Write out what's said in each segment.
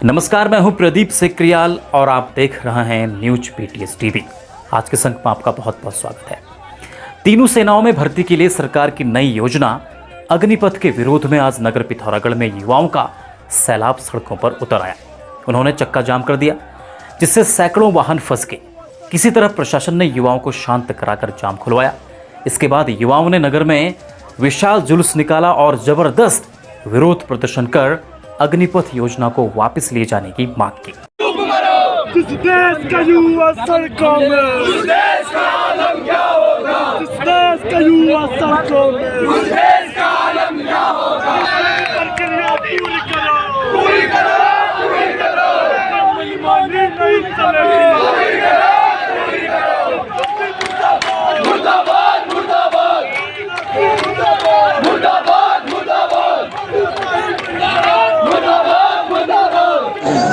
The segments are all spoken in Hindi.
नमस्कार, मैं हूं प्रदीप सेक्रियाल और आप देख रहे हैं न्यूज पीटीएस टीवी। आज के संग में आपका बहुत बहुत स्वागत है। तीनों सेनाओं में भर्ती के लिए सरकार की नई योजना अग्निपथ के विरोध में आज नगर पिथौरागढ़ में युवाओं का सैलाब सड़कों पर उतर आया। उन्होंने चक्का जाम कर दिया, जिससे सैकड़ों वाहन फंस गए। किसी तरह प्रशासन ने युवाओं को शांत कराकर जाम खुलवाया। इसके बाद युवाओं ने नगर में विशाल जुलूस निकाला और जबरदस्त विरोध प्रदर्शन कर अग्निपथ योजना को वापस लिए जाने की मांग की। जिस देश का युवा सड़कों में, उस देश का आलम क्या होगा? जिस देश का युवा सड़कों में, उस देश का आलम क्या होगा? प्रक्रिया पूरी करो, पूरी करो, पूरी करो। मनमानी नहीं चलेगी, पूरी करो, पूरी करो। मुर्दाबाद, मुर्दाबाद, मुर्दाबाद, मुर्दाबाद, मुर्दाबाद।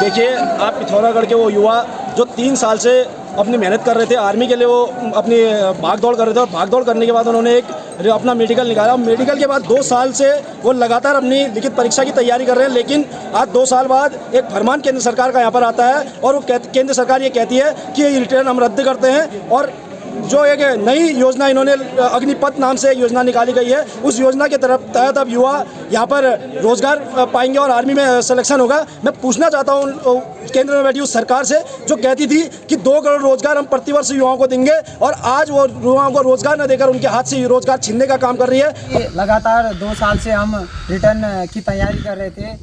देखिए, आप पिथौरागढ़ के वो युवा जो 3 साल से अपनी मेहनत कर रहे थे आर्मी के लिए, वो अपनी भाग दौड़ कर रहे थे और भाग दौड़ करने के बाद उन्होंने एक अपना मेडिकल निकाला। मेडिकल के बाद 2 साल से वो लगातार अपनी लिखित परीक्षा की तैयारी कर रहे हैं, लेकिन आज 2 साल बाद एक फरमान केंद्र सरकार का यहाँ पर आता है और वो केंद्र सरकार ये कहती है कि ये रिटर्न हम रद्द करते हैं। और जो एक नई योजना इन्होंने अग्निपथ नाम से योजना निकाली गई है, उस योजना के तहत अब युवा यहाँ पर रोजगार पाएंगे और आर्मी में सिलेक्शन होगा। मैं पूछना चाहता हूँ केंद्र में बैठी उस सरकार से जो कहती थी कि 2 करोड़ रोजगार हम प्रतिवर्ष युवाओं को देंगे, और आज वो युवाओं को रोजगार न देकर उनके हाथ से रोजगार छीनने का काम कर रही है। लगातार 2 साल से हम रिटर्न की तैयारी कर रहे थे।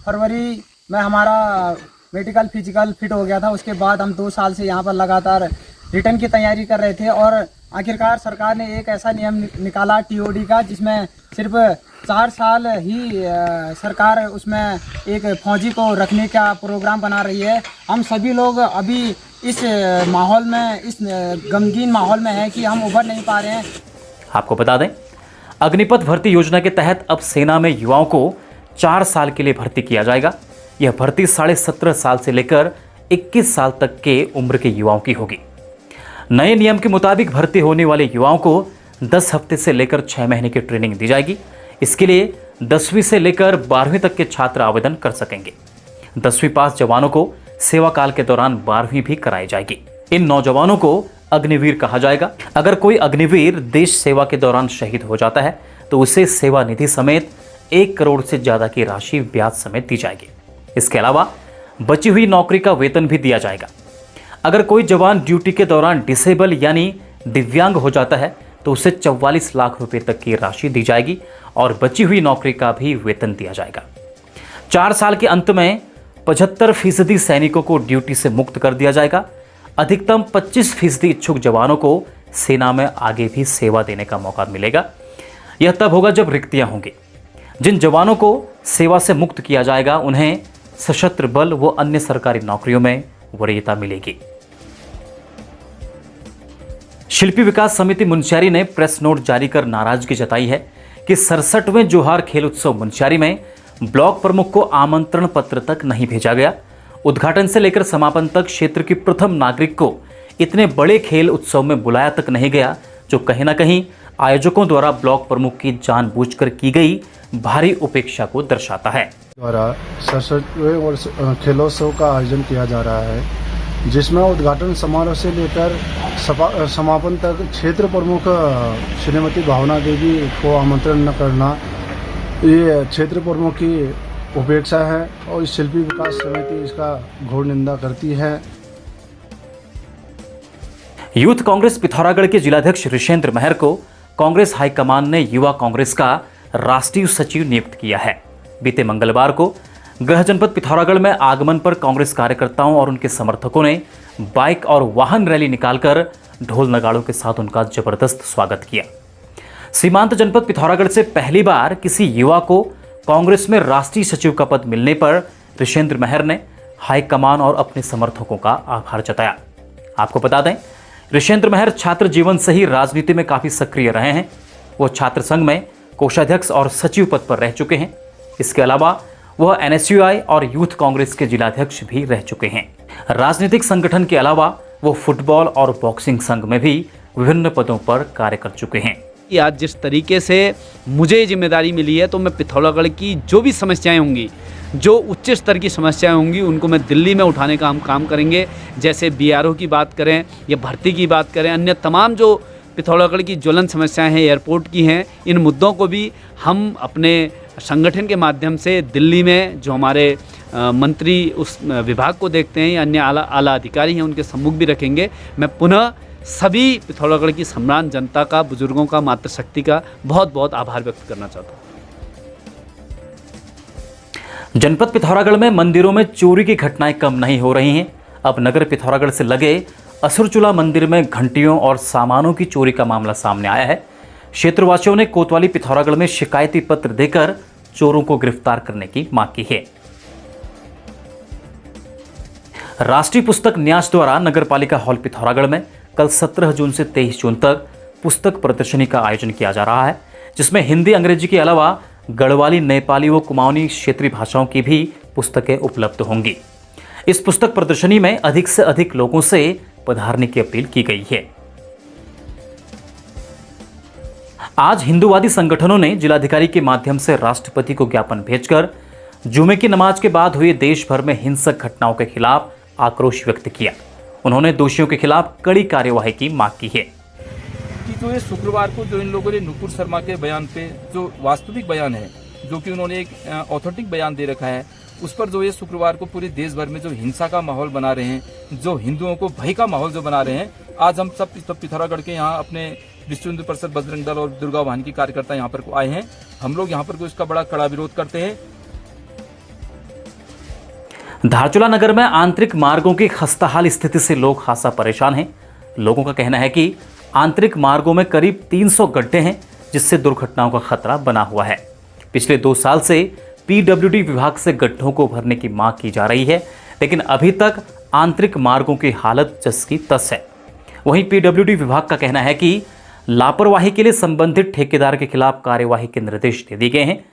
फरवरी में हमारा मेडिकल फिजिकल फिट हो गया था। उसके बाद हम 2 साल से यहाँ पर लगातार रिटर्न की तैयारी कर रहे थे और आखिरकार सरकार ने एक ऐसा नियम निकाला टीओडी का, जिसमें सिर्फ 4 साल ही सरकार उसमें एक फौजी को रखने का प्रोग्राम बना रही है। हम सभी लोग अभी इस माहौल में, इस गमगीन माहौल में हैं कि हम उभर नहीं पा रहे हैं। आपको बता दें, अग्निपथ भर्ती योजना के तहत अब सेना में युवाओं को 4 साल के लिए भर्ती किया जाएगा। यह भर्ती 17.5 साल से लेकर 21 साल तक के उम्र के युवाओं की होगी। नए नियम के मुताबिक भर्ती होने वाले युवाओं को 10 हफ्ते से लेकर 6 महीने की ट्रेनिंग दी जाएगी। इसके लिए 10वीं से लेकर 12वीं तक के छात्र आवेदन कर सकेंगे। 10वीं पास जवानों को सेवा काल के दौरान 12वीं भी कराई जाएगी। इन नौजवानों को अग्निवीर कहा जाएगा। अगर कोई अग्निवीर देश सेवा के दौरान शहीद हो जाता है तो उसे सेवा निधि समेत 1 करोड़ से ज्यादा की राशि ब्याज समेत दी जाएगी। इसके अलावा बची हुई नौकरी का वेतन भी दिया जाएगा। अगर कोई जवान ड्यूटी के दौरान डिसेबल यानी दिव्यांग हो जाता है तो उसे 44 लाख रुपए तक की राशि दी जाएगी और बची हुई नौकरी का भी वेतन दिया जाएगा। 4 साल के अंत में 75% सैनिकों को ड्यूटी से मुक्त कर दिया जाएगा। अधिकतम 25% इच्छुक जवानों को सेना में आगे भी सेवा देने का मौका मिलेगा। यह तब होगा जब रिक्तियां होंगी। जिन जवानों को सेवा से मुक्त किया जाएगा उन्हें सशस्त्र बल व अन्य सरकारी नौकरियों में वरीयता मिलेगी। शिल्पी विकास समिति मुनस्यारी ने प्रेस नोट जारी कर नाराजगी जताई है कि 67वें जोहार खेल उत्सव मुनस्यारी में ब्लॉक प्रमुख को आमंत्रण पत्र तक नहीं भेजा गया। उद्घाटन से लेकर समापन तक क्षेत्र की प्रथम नागरिक को इतने बड़े खेल उत्सव में बुलाया तक नहीं गया, जो कहीं ना कहीं आयोजकों द्वारा ब्लॉक प्रमुख की जानबूझकर की गई भारी उपेक्षा को दर्शाता है। द्वारा 67वें खेलोत्सव का आयोजन किया जा रहा है, जिसमें उद्घाटन समारोह से लेकर समापन तक क्षेत्र प्रमुख श्रीमती भावना देवी को आमंत्रण न करना ये क्षेत्र प्रमुख की उपेक्षा है और इस शिल्पी विकास समिति इसका घोर निंदा करती है। यूथ कांग्रेस पिथौरागढ़ के जिलाध्यक्ष ऋषेंद्र महर को कांग्रेस हाईकमान ने युवा कांग्रेस का राष्ट्रीय सचिव नियुक्त किया है। बीते मंगलवार को गृह जनपद पिथौरागढ़ में आगमन पर कांग्रेस कार्यकर्ताओं और उनके समर्थकों ने बाइक और वाहन रैली निकालकर ढोल नगाड़ों के साथ उनका जबरदस्त स्वागत किया। सीमांत जनपद पिथौरागढ़ से पहली बार किसी युवा को कांग्रेस में राष्ट्रीय सचिव का पद मिलने पर ऋषेंद्र महर ने हाईकमान और अपने समर्थकों का आभार जताया। आपको बता दें, ऋषेंद्र महर छात्र जीवन से ही राजनीति में काफी सक्रिय रहे हैं। वो छात्र संघ में कोषाध्यक्ष और सचिव पद पर रह चुके हैं। इसके अलावा वह एनएसयूआई और यूथ कांग्रेस के जिलाध्यक्ष भी रह चुके हैं। राजनीतिक संगठन के अलावा वो फुटबॉल और बॉक्सिंग संघ में भी विभिन्न पदों पर कार्य कर चुके हैं। कि आज जिस तरीके से मुझे जिम्मेदारी मिली है, तो मैं पिथौरागढ़ की जो भी समस्याएं होंगी, जो उच्च स्तर की समस्याएं होंगी, उनको मैं दिल्ली में उठाने का हम काम करेंगे। जैसे BRO की बात करें या भर्ती की बात करें, अन्य तमाम जो पिथौरागढ़ की ज्वलंत समस्याएं हैं, एयरपोर्ट की हैं, इन मुद्दों को भी हम अपने संगठन के माध्यम से दिल्ली में जो हमारे मंत्री उस विभाग को देखते हैं या अन्य आला अधिकारी हैं, उनके सम्मुख भी रखेंगे। मैं पुनः सभी पिथौरागढ़ की सम्रान जनता का, बुजुर्गों का, मातृशक्ति का बहुत बहुत आभार व्यक्त करना चाहता हूँ। जनपद पिथौरागढ़ में मंदिरों में चोरी की घटनाएं कम नहीं हो रही हैं। अब नगर पिथौरागढ़ से लगे असुरचूला मंदिर में घंटियों और सामानों की चोरी का मामला सामने आया है। क्षेत्रवासियों ने कोतवाली पिथौरागढ़ में शिकायती पत्र देकर चोरों को गिरफ्तार करने की मांग की है। राष्ट्रीय पुस्तक न्यास द्वारा नगरपालिका हॉल पिथौरागढ़ में कल 17 जून से 23 जून तक पुस्तक प्रदर्शनी का आयोजन किया जा रहा है, जिसमें हिंदी, अंग्रेजी के अलावा गढ़वाली, नेपाली व कुमाऊनी क्षेत्रीय भाषाओं की भी पुस्तकें उपलब्ध होंगी। इस पुस्तक प्रदर्शनी में अधिक से अधिक लोगों से पधारने की अपील की गई है। आज हिंदूवादी संगठनों ने जिलाधिकारी के माध्यम से राष्ट्रपति को ज्ञापन भेजकर जुमे की नमाज के बाद हुई देश भर में हिंसक घटनाओं के खिलाफ आक्रोश व्यक्त किया। उन्होंने दोषियों के खिलाफ कड़ी कार्यवाही की मांग की है। कि जो ये शुक्रवार को जो इन लोगों ने नुपुर शर्मा के बयान पे जो वास्तविक बयान है, जो कि उन्होंने एक ऑथेंटिक बयान दे रखा है, उस पर जो ये शुक्रवार को पूरे देश भर में जो हिंसा का माहौल बना रहे हैं, जो हिंदुओं को भय का माहौल जो बना रहे हैं, आज हम सब पिथौरागढ़ के यहाँ अपने विश्व हिंदू परिषद, बजरंग दल और दुर्गा वाहन की कार्यकर्ता यहाँ पर को आए हैं। हम लोग यहाँ पर को इसका बड़ा कड़ा विरोध करते हैं। धारचूला नगर में आंतरिक मार्गों की खस्ताहाल स्थिति से लोग खासा परेशान हैं। लोगों का कहना है कि आंतरिक मार्गों में करीब 300 गड्ढे हैं, जिससे दुर्घटनाओं का खतरा बना हुआ है। पिछले 2 साल से PWD विभाग से गड्ढों को भरने की मांग की जा रही है, लेकिन अभी तक आंतरिक मार्गों की हालत जस की तस है। वहीं PWD विभाग का कहना है कि लापरवाही के लिए संबंधित ठेकेदार के खिलाफ कार्यवाही के निर्देश दे दिए गए हैं,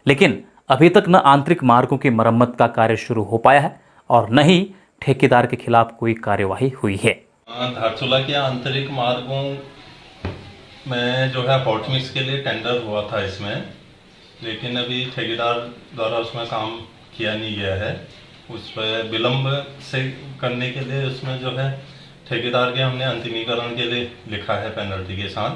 लेकिन अभी तक न आंतरिक मार्गों की मरम्मत का कार्य शुरू हो पाया है और न ही ठेकेदार के खिलाफ कोई कार्यवाही हुई है। धारचूला के आंतरिक मार्गों में जो है हॉट मिक्स के लिए टेंडर हुआ था इसमें, लेकिन अभी ठेकेदार द्वारा उसमें काम किया नहीं गया है। उस पर विलम्ब से करने के लिए उसमें जो है ठेकेदार के हमने अंतिमीकरण के लिए लिखा है पेनल्टी के साथ।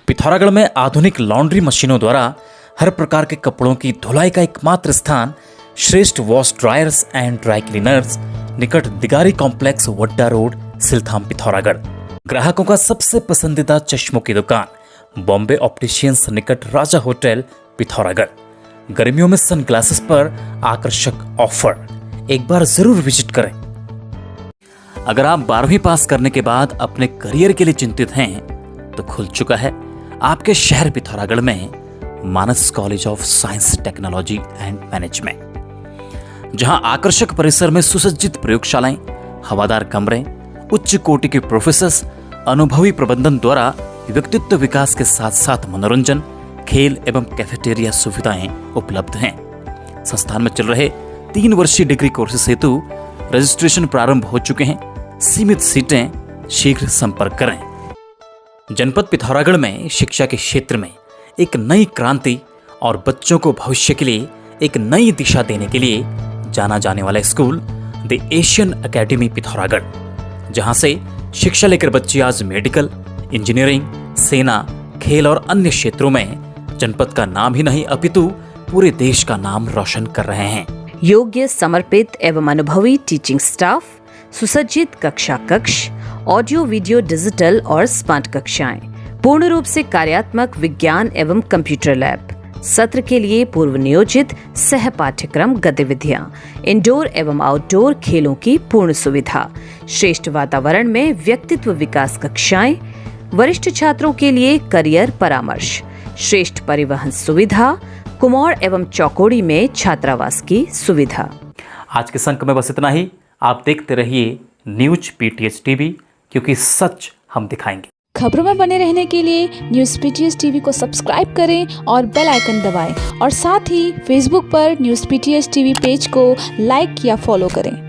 पिथौरागढ़ में आधुनिक लॉन्ड्री मशीनों द्वारा हर प्रकार के कपड़ों की धुलाई का एकमात्र स्थान श्रेष्ठ wash dryers and dry cleaners निकट दिगारी कॉम्प्लेक्स, वड्डा रोड, सिलथाम, पिथौरागढ़। ग्राहकों का सबसे पसंदीदा चश्मों की दुकान बॉम्बे ऑप्टिशियंस निकट राजा होटल, पिथौरागढ़। गर्मियों में सनग्लासेस पर आकर्षक ऑफर, एक बार जरूर विजिट करें। अगर आप 12वीं पास करने के बाद अपने करियर के लिए चिंतित हैं, तो खुल चुका है आपके शहर पिथौरागढ़ में Manas college of science, technology and management, जहां आकर्षक परिसर में सुसज्जित प्रयोगशालाएं, हवादार कमरे, उच्च कोटि के प्रोफेसर्स, अनुभवी प्रबंधन द्वारा व्यक्तित्व विकास के साथ साथ मनोरंजन, खेल एवं कैफेटेरिया सुविधाएं उपलब्ध हैं। संस्थान में चल रहे 3 वर्षीय डिग्री कोर्सेस हेतु रजिस्ट्रेशन प्रारंभ हो चुके हैं। सीमित सीटें, शीघ्र संपर्क करें। जनपद पिथौरागढ़ में शिक्षा के क्षेत्र में एक नई क्रांति और बच्चों को भविष्य के लिए एक नई दिशा देने के लिए जाना जाने वाला school the Asian academy Pithoragarh, जहां से शिक्षा लेकर बच्चे आज मेडिकल, इंजीनियरिंग, सेना, खेल और अन्य क्षेत्रों में जनपद का नाम ही नहीं अपितु पूरे देश का नाम रोशन कर रहे हैं। योग्य, समर्पित एवं अनुभवी टीचिंग स्टाफ, सुसज्जित कक्षा कक्ष, ऑडियो वीडियो डिजिटल और स्मार्ट कक्षाएं, पूर्ण रूप से कार्यात्मक विज्ञान एवं कंप्यूटर लैब, सत्र के लिए पूर्व नियोजित सह पाठ्यक्रम गतिविधियां, इंडोर एवं आउटडोर खेलों की पूर्ण सुविधा, श्रेष्ठ वातावरण में व्यक्तित्व विकास कक्षाएं, वरिष्ठ छात्रों के लिए करियर परामर्श, श्रेष्ठ परिवहन सुविधा, कुमार एवं चौकोड़ी में छात्रावास की सुविधा। आज के संक में बस इतना ही। आप देखते रहिए न्यूज PTH TV, क्योंकि सच हम दिखाएंगे। खबरों में बने रहने के लिए न्यूज PTH TV को सब्सक्राइब करें और बेल आइकन दबाएं, और साथ ही फेसबुक पर न्यूज PTH TV पेज को लाइक या फॉलो करें।